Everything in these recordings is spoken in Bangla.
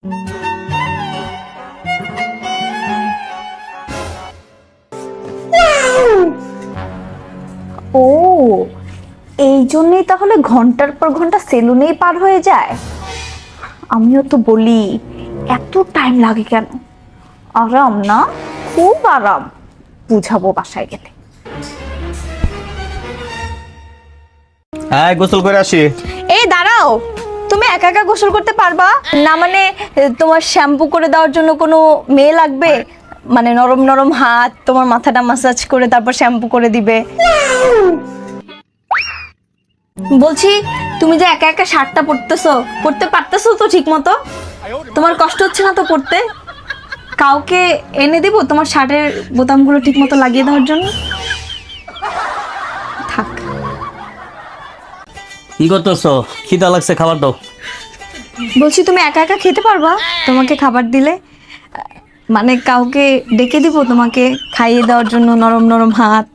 ও, এই জন্যই তাহলে ঘন্টার পর ঘন্টা সেলুনেই পার হয়ে যায়। আমিও তো বলি এত টাইম লাগে কেন? আরাম না, খুব আরাম, বুঝাবো বাসায় গেলে। হ্যাঁ, গোসল করে আসি। এই দাঁড়াও, তুমি একা একা গোসল করতে পারবা না? মানে তোমার শ্যাম্পু করে দেওয়ার জন্য কোনো মেয়ে লাগবে? মানে নরম নরম হাত, তোমার মাথাটা মাসাজ করে তারপর শ্যাম্পু করে দিবে। বলছি, তুমি যে একা একা শার্টটা পরতে পারতেছো তো ঠিক মতো? তোমার কষ্ট হচ্ছে না তো পরতে? কাউকে এনে দিব তোমার শার্টের বোতামগুলো ঠিক মতো লাগিয়ে দেওয়ার জন্য? থাক। কি করতেছো? খিদা লাগছে, খাবার দাও। বলছি, তুমি একা একা খেতে পারবা? তোমাকে খাবার দিলে মানে কাউকে ডেকে দিব তোমাকে খাইয়ে দেওয়ার জন্য? নরম নরম হাত,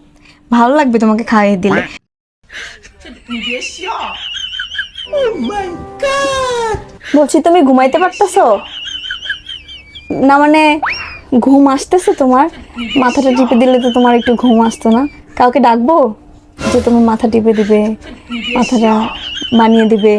ভালো লাগবে তোমাকে খাইয়ে দিলে। বলছি, তুমি ঘুমাইতে পারতেছো না? মানে ঘুম আসতেছে তোমার? মাথাটা টিপে দিলে তো তোমার একটু ঘুম আসতো না? কাউকে ডাকবো যে তোমার মাথা টিপে দিবে, মাথাটা বানিয়ে দিবে?